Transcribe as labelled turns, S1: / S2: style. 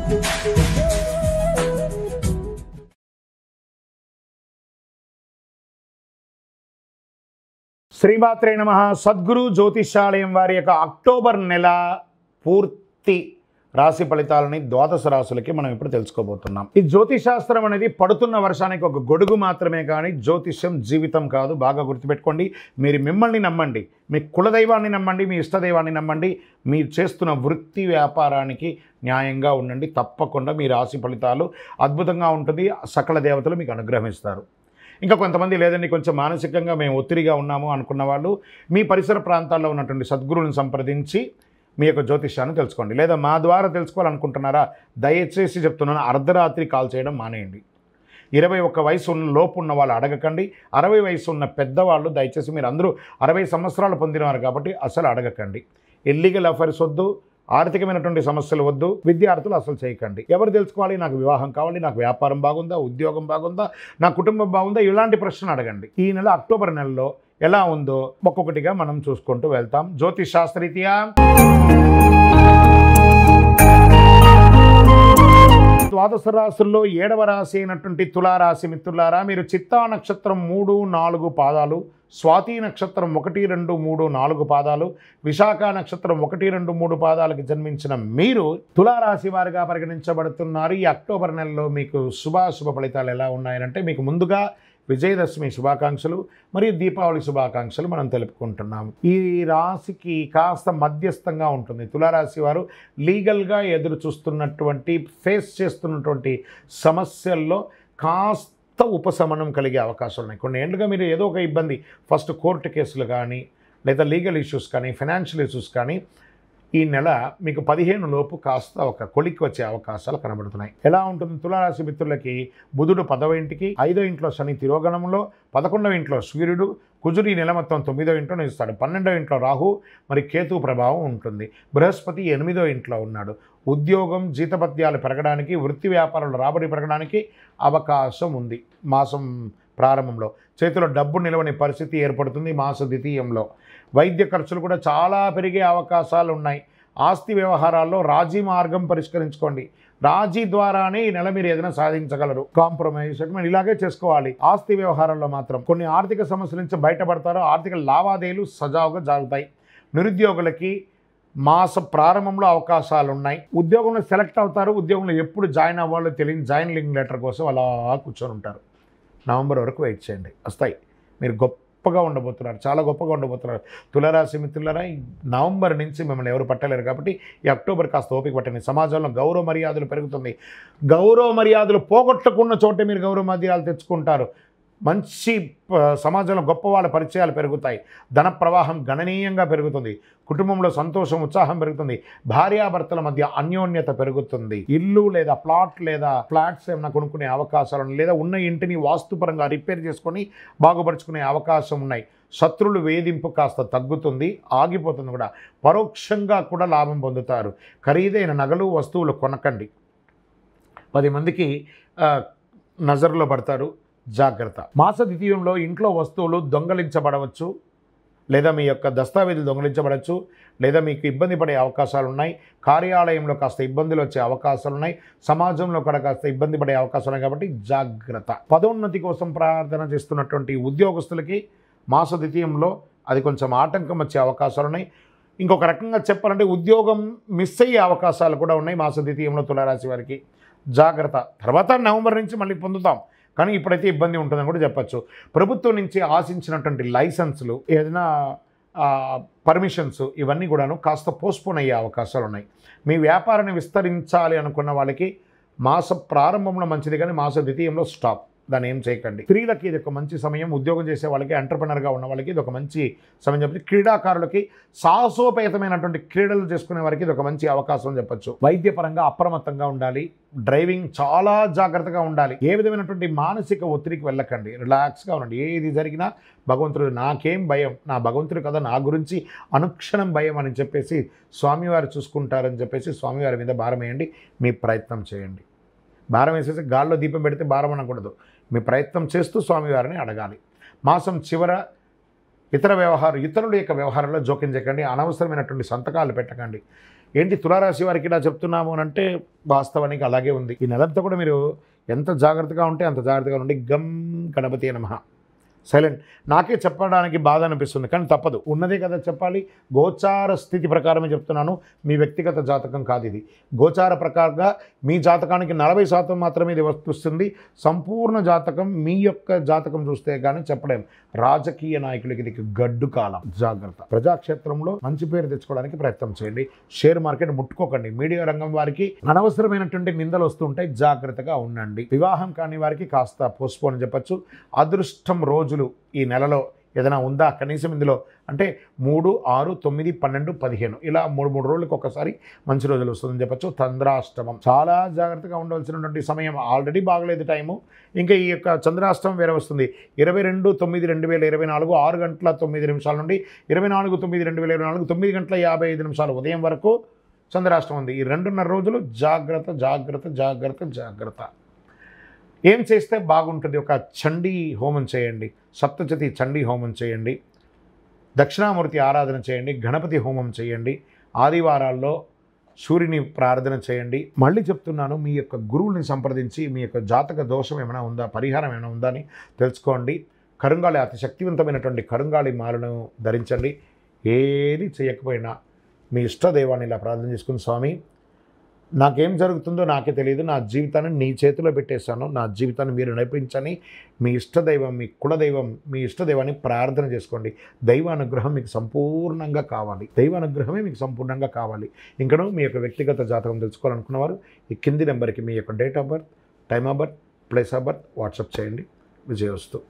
S1: శ్రీమాత్రే నమః. సద్గురు జ్యోతిషాలయం వారి యొక్క అక్టోబర్ నెల పూర్తి రాశి ఫలితాలని ద్వాదశ రాశులకి మనం ఇప్పుడు తెలుసుకోబోతున్నాం. ఈ జ్యోతిశాస్త్రం అనేది పడుతున్న వర్షానికి ఒక గొడుగు మాత్రమే, కానీ జ్యోతిష్యం జీవితం కాదు. బాగా గుర్తుపెట్టుకోండి. మీరు మిమ్మల్ని నమ్మండి, మీ కులదైవాన్ని నమ్మండి, మీ ఇష్టదైవాన్ని నమ్మండి. మీరు చేస్తున్న వృత్తి వ్యాపారానికి న్యాయంగా ఉండండి. తప్పకుండా మీ రాశి ఫలితాలు అద్భుతంగా ఉంటుంది. సకల దేవతలు మీకు అనుగ్రహిస్తారు. ఇంకా కొంతమంది లేదండి, కొంచెం మానసికంగా మేము ఒత్తిడిగా ఉన్నాము అనుకున్న వాళ్ళు మీ పరిసర ప్రాంతాల్లో ఉన్నటువంటి సద్గురువులను సంప్రదించి మీ యొక్క జ్యోతిష్యాన్ని తెలుసుకోండి. లేదా మా ద్వారా తెలుసుకోవాలనుకుంటున్నారా, దయచేసి చెప్తున్నాను, అర్ధరాత్రి కాల్ చేయడం మానేయండి. 21 వయసు లోపు ఉన్న వాళ్ళు అడగకండి. 60 వయసు ఉన్న పెద్దవాళ్ళు దయచేసి, మీరు అందరూ 60 సంవత్సరాలు పొందినవారు కాబట్టి అసలు అడగకండి. ఇల్లీగల్ అఫైర్స్ వద్దు, ఆర్థికమైనటువంటి సమస్యలు వద్దు, విద్యార్థులు అసలు చేయకండి. ఎవరు తెలుసుకోవాలి, నాకు వివాహం కావాలి, నాకు వ్యాపారం బాగుందా, ఉద్యోగం బాగుందా, నా కుటుంబం బాగుందా, ఇలాంటి ప్రశ్నలు అడగండి. ఈ నెల అక్టోబర్ నెలలో ఎలా ఉందో ఒక్కొక్కటిగా మనం చూసుకుంటూ వెళ్తాం. జ్యోతిష్ శాస్త్రరీత్యా ద్వాదశ రాశుల్లో 7వ రాశి అయినటువంటి తులారాశి మిత్రులారా, మీరు చిత్తా నక్షత్రం 3, 4 పాదాలు, స్వాతి నక్షత్రం 1, 2, 3, 4 పాదాలు, విశాఖ నక్షత్రం 1, 2, 3 పాదాలకు జన్మించిన మీరు తులారాశి వారిగా పరిగణించబడుతున్నారు. ఈ అక్టోబర్ నెలలో మీకు శుభాశుభ ఫలితాలు ఎలా ఉన్నాయంటే, మీకు ముందుగా విజయదశమి శుభాకాంక్షలు మరియు దీపావళి శుభాకాంక్షలు మనం తెలుపుకుంటున్నాము. ఈ రాశికి కాస్త మధ్యస్థంగా ఉంటుంది. తులారాశి వారు లీగల్గా ఎదురు చూస్తున్నటువంటి, ఫేస్ చేస్తున్నటువంటి సమస్యల్లో కాస్త ఉపశమనం కలిగే అవకాశాలు ఉన్నాయి. కొన్ని ఏళ్ళుగా మీరు ఏదో ఒక ఇబ్బంది, ఫస్ట్ కోర్టు కేసులు కానీ, లేదా లీగల్ ఇష్యూస్ కానీ, ఫైనాన్షియల్ ఇష్యూస్ కానీ, ఈ నెల మీకు 15 లోపు కాస్త ఒక కొలిక్కి వచ్చే అవకాశాలు కనబడుతున్నాయి. ఎలా ఉంటుంది తులారాశి మిత్రులకి? బుధుడు 10వ ఇంటికి, 5వ ఇంట్లో శని తిరోగణంలో, 11వ ఇంట్లో సూర్యుడు, కుజుడు ఈ నెల మొత్తం 9వ ఇంట్లో నిలుస్తాడు. 12వ ఇంట్లో రాహు మరి కేతు ప్రభావం ఉంటుంది. బృహస్పతి 8వ ఇంట్లో ఉన్నాడు. ఉద్యోగం, జీతపత్యాలు పెరగడానికి, వృత్తి వ్యాపారాలు రాబడి పెరగడానికి అవకాశం ఉంది. మాసం ప్రారంభంలో చేతిలో డబ్బు నిలవని పరిస్థితి ఏర్పడుతుంది. మాస ద్వితీయంలో వైద్య ఖర్చులు కూడా చాలా పెరిగే అవకాశాలు ఉన్నాయి. ఆస్తి వ్యవహారాల్లో రాజీ మార్గం పరిష్కరించుకోండి. రాజీ ద్వారానే ఈ నెల మీరు ఏదైనా సాధించగలరు. కాంప్రమైజ్ ఇలాగే చేసుకోవాలి. ఆస్తి వ్యవహారాల్లో మాత్రం కొన్ని ఆర్థిక సమస్యల నుంచి బయటపడతారో, ఆర్థిక లావాదేవీలు సజావుగా జరుగుతాయి. నిరుద్యోగులకి మాస ప్రారంభంలో అవకాశాలు ఉన్నాయి. ఉద్యోగంలో సెలెక్ట్ అవుతారు. ఉద్యోగంలో ఎప్పుడు జాయిన్ అవ్వాలో తెలియని జాయినింగ్ లెటర్ కోసం అలా కూర్చొని ఉంటారు. నవంబర్ వరకు వెయిట్ చేయండి, వస్తాయి. మీరు గొప్పగా ఉండబోతున్నారు, చాలా గొప్పగా ఉండబోతున్నారు. తులారాశి మిత్రులారా, ఈ నవంబర్ నుంచి మిమ్మల్ని ఎవరు పట్టలేరు కాబట్టి ఈ అక్టోబర్ కాస్త ఓపిక పట్టండి. సమాజంలో గౌరవ మర్యాదలు పెరుగుతుంది. గౌరవ మర్యాదలు పోగొట్టుకున్న చోటే మీరు గౌరవ మర్యాదలు తెచ్చుకుంటారు. మంచి సమాజంలో గొప్ప వాళ్ళ పరిచయాలు పెరుగుతాయి. ధన ప్రవాహం గణనీయంగా పెరుగుతుంది. కుటుంబంలో సంతోషం, ఉత్సాహం పెరుగుతుంది. భార్యాభర్తల మధ్య అన్యోన్యత పెరుగుతుంది. ఇల్లు లేదా ప్లాట్ లేదా ఫ్లాట్స్ ఏమైనా కొనుక్కునే అవకాశాలు, లేదా ఉన్న ఇంటిని వాస్తుపరంగా రిపేర్ చేసుకొని బాగుపరుచుకునే అవకాశం ఉన్నాయి. శత్రువులు వేధింపు కాస్త తగ్గుతుంది, ఆగిపోతుంది కూడా. పరోక్షంగా కూడా లాభం పొందుతారు. ఖరీదైన నగలు, వస్తువులు కొనకండి. 10 మందికి నజర్లో పడతారు, జాగ్రత్త. మాస ద్వితీయంలో ఇంట్లో వస్తువులు దొంగలించబడవచ్చు, లేదా మీ యొక్క దస్తావేజులు దొంగలించబడవచ్చు, లేదా మీకు ఇబ్బంది పడే అవకాశాలు ఉన్నాయి. కార్యాలయంలో కాస్త ఇబ్బందులు వచ్చే అవకాశాలు ఉన్నాయి. సమాజంలో కూడా కాస్త ఇబ్బంది పడే అవకాశాలు ఉన్నాయి కాబట్టి జాగ్రత్త. పదోన్నతి కోసం ప్రార్థన చేస్తున్నటువంటి ఉద్యోగస్తులకి మాస ద్వితీయంలో అది కొంచెం ఆటంకం వచ్చే అవకాశాలు ఉన్నాయి. ఇంకొక రకంగా చెప్పాలంటే ఉద్యోగం మిస్ అయ్యే అవకాశాలు కూడా ఉన్నాయి మాస ద్వితీయంలో తులారాశి వారికి. జాగ్రత్త. తర్వాత నవంబర్ నుంచి మళ్ళీ పొందుతాం, కానీ ఇప్పుడైతే ఇబ్బంది ఉంటుందని కూడా చెప్పచ్చు. ప్రభుత్వం నుంచి ఆశించినటువంటి లైసెన్సులు, ఏదైనా పర్మిషన్స్, ఇవన్నీ కూడాను కాస్త పోస్ట్పోన్ అయ్యే అవకాశాలు ఉన్నాయి. మీ వ్యాపారాన్ని విస్తరించాలి అనుకున్న వాళ్ళకి మాస ప్రారంభంలో మంచిది, కానీ మాస ద్వితీయంలో స్టాప్. దాన్ని ఏం చేయకండి. స్త్రీలకి ఇది ఒక మంచి సమయం. ఉద్యోగం చేసే వాళ్ళకి, ఎంటర్ప్రెనర్గా ఉన్న వాళ్ళకి ఇది ఒక మంచి సమయం చెప్పి, క్రీడాకారులకి, సాహసోపేతమైనటువంటి క్రీడలు చేసుకునే వారికి ఇది ఒక మంచి అవకాశం చెప్పచ్చు. వైద్యపరంగా అప్రమత్తంగా ఉండాలి. డ్రైవింగ్ చాలా జాగ్రత్తగా ఉండాలి. ఏ విధమైనటువంటి మానసిక ఒత్తిడికి వెళ్ళకండి. రిలాక్స్గా ఉండండి. ఏది జరిగినా భగవంతుడు, నాకేం భయం, నా భగవంతుడు కదా నా గురించి అనుక్షణం భయం అని చెప్పేసి స్వామివారు చూసుకుంటారని చెప్పేసి స్వామివారి మీద భారం వేయండి. మీ ప్రయత్నం చేయండి. భారం వేసేసి గాల్లో దీపం పెడితే భారం అనకూడదు. మీ ప్రయత్నం చేస్తూ స్వామివారిని అడగాలి. మాసం చివర ఇతరుల యొక్క వ్యవహారంలో జోక్యం చేయకండి, అనవసరమైనటువంటి సంతకాలు పెట్టకండి. ఏంటి తులారాశి వారికి ఇలా చెప్తున్నాము అని అంటే వాస్తవానికి అలాగే ఉంది. ఈ నెలంతా కూడా మీరు ఎంత జాగ్రత్తగా ఉంటే అంత జాగ్రత్తగా ఉండి. గం గణపతి నమః. సైలెంట్. నాకే చెప్పడానికి బాధ అనిపిస్తుంది, కానీ తప్పదు, ఉన్నదే కదా చెప్పాలి. గోచార స్థితి ప్రకారమే చెప్తున్నాను, మీ వ్యక్తిగత జాతకం కాదు ఇది. గోచార ప్రకారంగా మీ జాతకానికి 40% మాత్రమే ఇది వస్తుంది. సంపూర్ణ జాతకం మీ యొక్క జాతకం చూస్తే కానీ చెప్పలేం. రాజకీయ నాయకులకి ఇది గడ్డు కాలం, జాగ్రత్త. ప్రజాక్షేత్రంలో మంచి పేరు తెచ్చుకోవడానికి ప్రయత్నం చేయండి. Share market ముట్టుకోకండి. మీడియా రంగం వారికి అనవసరమైనటువంటి నిందలు వస్తుంటాయి, జాగ్రత్తగా ఉండండి. వివాహం కాని వారికి కాస్త పోస్ట్పోన్ చెప్పచ్చు. అదృష్టం రోజులు ఈ నెలలో ఏదైనా ఉందా కనీసం ఇందులో అంటే 3, 6, 9, 12, 15 ఇలా 3 రోజులకు ఒకసారి మంచి రోజులు వస్తుందని చెప్పచ్చు. చంద్రాష్టమం చాలా జాగ్రత్తగా ఉండవలసినటువంటి సమయం. ఆల్రెడీ బాగలేదు టైము, ఇంకా ఈ యొక్క చంద్రాష్టమం వేరే వస్తుంది. 22/9/2024 6 గంటల 9 నిమిషాల నుండి 24/9/2024 9 గంటల 55 నిమిషాలు ఉదయం వరకు చంద్రాష్టమం ఉంది. ఈ 2.5 రోజులు జాగ్రత్త జాగ్రత్త జాగ్రత్త జాగ్రత్త. ఏం చేస్తే బాగుంటుంది? ఒక చండీ హోమం చేయండి, సప్తశతి చండీ హోమం చేయండి, దక్షిణామూర్తి ఆరాధన చేయండి, గణపతి హోమం చేయండి, ఆదివారాల్లో సూర్యుని ప్రార్థన చేయండి. మళ్ళీ చెప్తున్నాను, మీ యొక్క గురువుని సంప్రదించి మీ యొక్క జాతక దోషం ఏమైనా ఉందా, పరిహారం ఏమైనా ఉందా అని తెలుసుకోండి. కరుంగాళి అతి శక్తివంతమైనటువంటి కరుంగాళి మాలను ధరించండి. ఏది చేయకపోయినా మీ ఇష్టదైవాన్ని ఇలా ప్రార్థన చేసుకుని, స్వామి నాకేం జరుగుతుందో నాకే తెలియదు, నా జీవితాన్ని నీ చేతిలో పెట్టేశాను, నా జీవితాన్ని మీరు నడిపించని మీ ఇష్టదైవం, మీ కులదైవం, మీ ఇష్టదైవాన్ని ప్రార్థన చేసుకోండి. దైవానుగ్రహం మీకు సంపూర్ణంగా కావాలి, దైవానుగ్రహమే మీకు సంపూర్ణంగా కావాలి. ఇంకనూ మీ యొక్క వ్యక్తిగత జాతకం తెలుసుకోవాలనుకున్నవారు ఈ కింది నెంబర్కి మీ యొక్క date of birth, time of birth, place of birth WhatsApp చేయండి. విజయోస్తు.